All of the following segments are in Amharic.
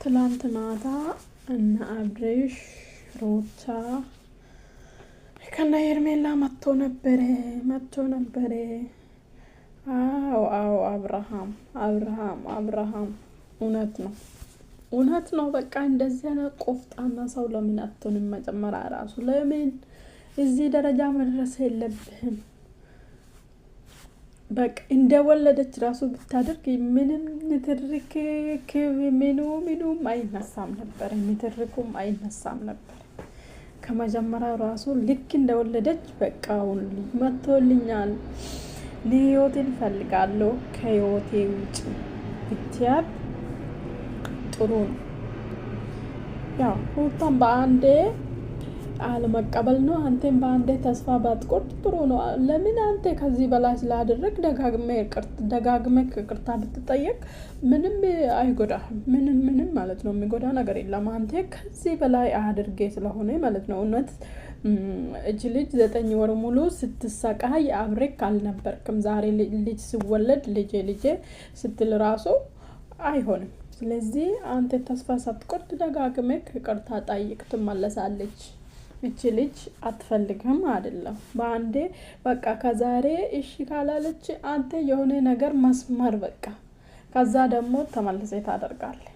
ትላንት ማታ እነ አብርሽ ሩታ ከነ ሄርሜላ መጥቶ ነበረ። አዎ አብርሃም እውነት ነው። በቃ እንደዚህ አይነት ቆፍጣና ሰው ለምን አትሆንም? መጀመሪያ ራሱ ለምን እዚህ ደረጃ መድረስ የለብህም። በቃ እንደወለደች ራሱ ብታደርግ ምንም ንትርክ ምኑም አይነሳም ነበር፣ ንትርኩም አይነሳም ነበር። ከመጀመሪያው ራሱ ልክ እንደወለደች በቃ አሁን ልጅ መጥቶልኛል፣ ህይወቴን እፈልጋለሁ፣ ከህይወቴ ውጭ ብትያት ጥሩ ነው። ያው ሁሉም በአንዴ አለመቀበል ነው። አንተም በአንዴ ተስፋ ባትቆርጥ ጥሩ ነው። ለምን አንተ ከዚህ በላይ ስላደረግ ደጋግመህ ይቅርታ ብትጠየቅ ምንም አይጎዳህም። ምንም ማለት ነው የሚጎዳ ነገር የለም። አንተ ከዚህ በላይ አድርጌ ስለሆነ ማለት ነው። እውነት እጅ ልጅ 9 ወር ሙሉ ስትሰቃይ አብሬክ አልነበርክም። ዛሬ ልጅ ሲወለድ ልጄ ስትል ራሱ አይሆንም። ስለዚህ አንተ ተስፋ ሳትቆርጥ ደጋግመህ ይቅርታ ጠይቅ፣ ትመለሳለች። እቺ ልጅ አትፈልግም አይደለም በአንዴ በቃ ከዛሬ እሺ ካላለች አንተ የሆነ ነገር መስመር በቃ ከዛ ደግሞ ተመልሰህ ታደርጋለህ።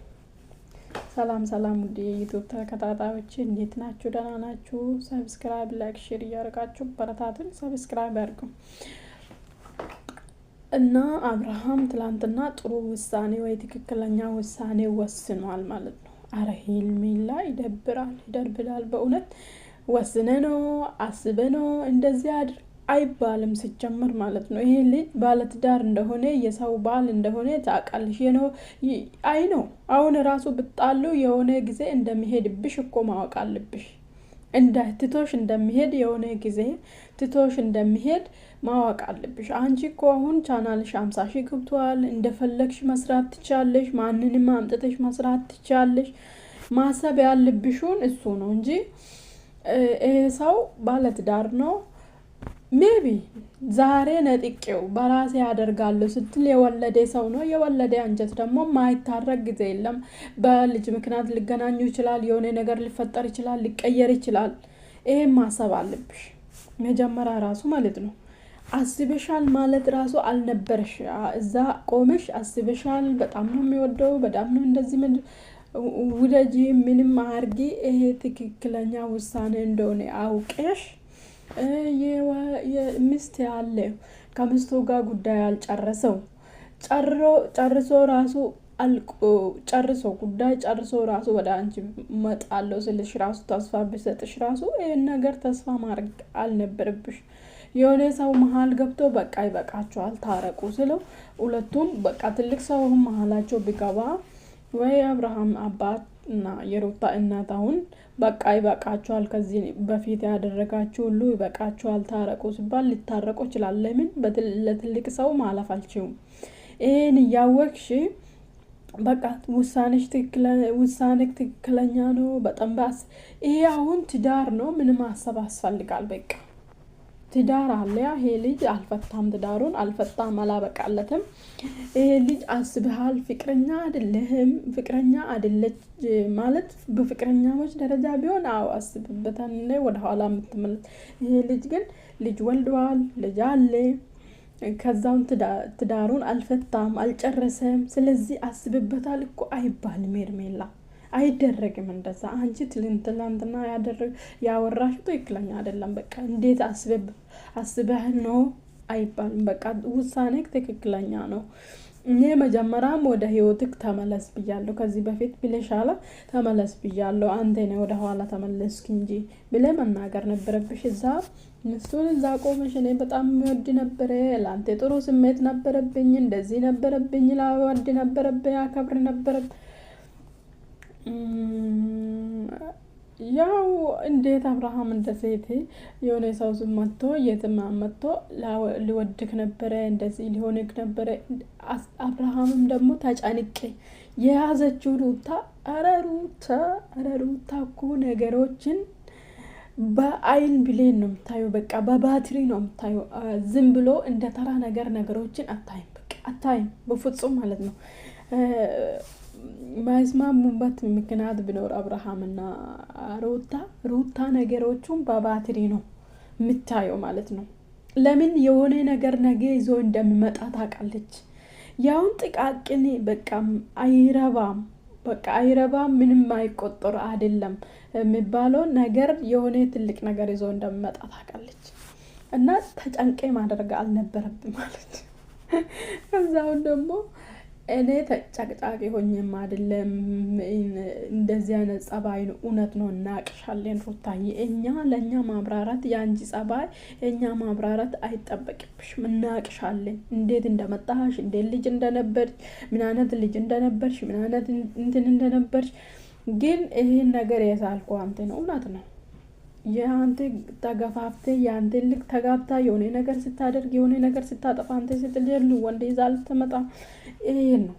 ሰላም ውድ የዩቲዩብ ተከታታዮች እንዴት ናችሁ? ደህና ናችሁ? ሰብስክራይብ፣ ላይክ፣ ሼር እያደረጋችሁ በረታቱን። ሰብስክራይብ አድርጉ እና አብርሃም ትላንትና ጥሩ ውሳኔ ወይ ትክክለኛ ውሳኔ ወስኗል ማለት ነው። አረ ሄርሜላ ይደብራል በእውነት ወስነ ነው አስበ ነው እንደዚህ አይባልም ሲጀምር ማለት ነው። ይሄ ልጅ ባለትዳር እንደሆነ የሰው ባል እንደሆነ ታውቃለሽ ነው። አይ ነው አሁን ራሱ ብጣሉ የሆነ ጊዜ እንደሚሄድብሽ እኮ ማወቅ አለብሽ። ትቶሽ እንደሚሄድ የሆነ ጊዜ ትቶሽ እንደሚሄድ ማወቅ አለብሽ። አንቺ እኮ አሁን ቻናልሽ 50 ሺህ ገብቷል። እንደፈለግሽ መስራት ትቻለሽ። ማንንም አምጥተሽ መስራት ትቻለሽ። ማሰብ ያለብሽውን እሱ ነው እንጂ ይሄ ሰው ባለትዳር ነው። ሜቢ ዛሬ ነጥቄው በራሴ ያደርጋለሁ ስትል የወለደ ሰው ነው። የወለደ አንጀት ደግሞ ማይታረቅ ጊዜ የለም። በልጅ ምክንያት ሊገናኙ ይችላል። የሆነ ነገር ሊፈጠር ይችላል፣ ሊቀየር ይችላል። ይሄን ማሰብ አለብሽ መጀመሪያ ራሱ ማለት ነው። አስበሻል ማለት ራሱ አልነበረሽ። እዛ ቆመሽ አስበሻል። በጣም ነው የሚወደው፣ በጣም ነው እንደዚህ ውደጂ፣ ምንም አርጊ። ይሄ ትክክለኛ ውሳኔ እንደሆነ አውቀሽ ሚስት ያለ ከሚስቱ ጋር ጉዳይ አልጨረሰው ጨርሶ ራሱ ጉዳይ ጨርሶ ራሱ ወደ አንቺ መጣለው ስልሽ ራሱ ተስፋ ቢሰጥሽ ራሱ ይሄን ነገር ተስፋ ማድረግ አልነበረብሽ። የሆነ ሰው መሀል ገብቶ በቃ ይበቃቸዋል ታረቁ ስለው ሁለቱም በቃ ትልቅ ሰው መሀላቸው ቢገባ ወይ አብርሃም አባት እና የሩታ እናት አሁን በቃ ይበቃቸዋል፣ ከዚህ በፊት ያደረጋችሁ ሁሉ ይበቃቸዋል፣ ታረቁ ሲባል ሊታረቁ ይችላል። ለምን ለትልቅ ሰው ማለፍ አልችሉም። ይሄን እያወቅሽ በቃ ውሳኔ ትክክለኛ ነው። በጣም ይሄ አሁን ትዳር ነው። ምንም ማሰብ ያስፈልጋል። በቃ ትዳር አለ። ይሄ ልጅ አልፈታም፣ ትዳሩን አልፈታም፣ አላበቃለትም። ይሄ ልጅ አስበሃል። ፍቅረኛ አይደለች ማለት በፍቅረኛሞች ደረጃ ቢሆን አዎ አስብበታል፣ ወደ ኋላ የምትመለስ። ይሄ ልጅ ግን ልጅ ወልደዋል፣ ልጅ አለ። ከዛውን ትዳሩን አልፈታም፣ አልጨረሰም። ስለዚህ አስብበታል እኮ አይባልም። ሄርሜላ አይደረግም እንደዛ። አንቺ ትላንትና ያወራሽ ትክክለኛ አይደለም። በቃ እንዴት አስበህ ነው አይባልም። በቃ ውሳኔ ትክክለኛ ነው። እኔ መጀመሪያም ወደ ህይወትክ ተመለስ ብያለሁ። ከዚህ በፊት ብለሻላ ተመለስ ብያለሁ። አንተ ነህ ወደ ኋላ ተመለስክ እንጂ ብለህ መናገር ነበረብሽ። እሱን እዛ ቆመሽ እኔ በጣም ወድ ነበረ፣ ለአንተ ጥሩ ስሜት ነበረብኝ፣ እንደዚህ ነበረብኝ፣ ላወድ ነበረብኝ፣ አከብር ነበረብኝ። ያው እንዴት አብርሃም እንደ ሴት የሆነ ሰው መጥቶ የትም መጥቶ ሊወድክ ነበረ፣ እንደዚህ ሊሆንክ ነበረ። አብርሃምም ደግሞ ተጨንቄ የያዘችው ሩታ ሩታ እኮ ነገሮችን በአይን ብሌን ነው የምታየው። በቃ በባትሪ ነው የምታየው። ዝም ብሎ እንደ ተራ ነገሮችን አታይም። በቃ አታይም በፍጹም ማለት ነው። ማይስማሙበት ምክንያት ቢኖር አብርሃምና ሩታ ነገሮቹን በባትሪ ነው የምታየው ማለት ነው። ለምን የሆነ ነገር ነገ ይዞ እንደሚመጣ ታውቃለች። ያውን ጥቃቅን በቃ አይረባም፣ በቃ አይረባም፣ ምንም አይቆጠር አይደለም የሚባለው ነገር የሆነ ትልቅ ነገር ይዞ እንደሚመጣ ታውቃለች። እና ተጨንቄ ማድረግ አልነበረብም ማለት ከዛውን ደግሞ እኔ ተጨቅጫቂ ሆኜም አይደለም እንደዚህ አይነት ጸባይ ነው። እውነት ነው እናቅሻለን ሩታዬ፣ እኛ ለእኛ ማብራራት የአንቺ ጸባይ እኛ ማብራራት አይጠበቅብሽም። እናቅሻለን እንዴት እንደመጣሽ፣ እንዴት ልጅ እንደነበርሽ፣ ምን አይነት ልጅ እንደነበርሽ፣ ምን አይነት እንትን እንደነበርሽ። ግን ይህን ነገር የሳልኩ አንተ ነው። እውነት ነው የአንተ ተገፋፍተ የአንተ ልክ ተጋብታ የሆነ ነገር ስታደርግ የሆነ ነገር ስታጠፋ አንተ ስትጀሉ ወንድ ይዛል ተመጣ ይሄን ነው።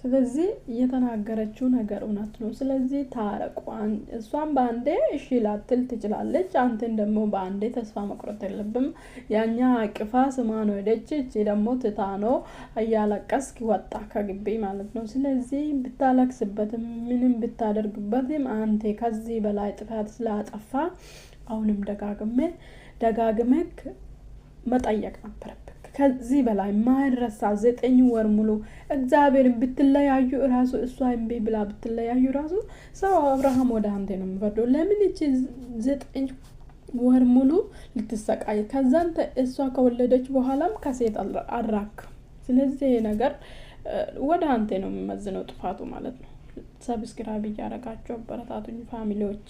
ስለዚህ እየተናገረችው ነገር እውነት ነው። ስለዚህ ታረቋን። እሷም በአንዴ እሺ ላትል ትችላለች፣ አንተን ደግሞ በአንዴ ተስፋ መቁረጥ የለብም። ያኛ አቅፋ ስማ ነው ሄደች፣ እቺ ደግሞ ትታኖ እያለቀስክ ወጣ ከግቢ ማለት ነው። ስለዚህ ብታለቅስበትም ምንም ብታደርግበትም አንተ ከዚህ በላይ ጥፋት ስላጠፋ አሁንም ደጋግመክ መጠየቅ ነበረብህ። ከዚህ በላይ ማይረሳ 9 ወር ሙሉ እግዚአብሔርን ብትለያዩ ራሱ እሷ እምቢ ብላ ብትለያዩ ራሱ ሰው አብርሃም ወደ አንተ ነው የሚፈርደው። ለምን እቺ 9 ወር ሙሉ ልትሰቃይ ከዛን እሷ ከወለደች በኋላም ከሴት አራክ። ስለዚህ ነገር ወደ አንተ ነው የሚመዝነው ጥፋቱ ማለት ነው። ሰብስክራይብ እያደረጋችሁ አበረታቱኝ ፋሚሊዎች።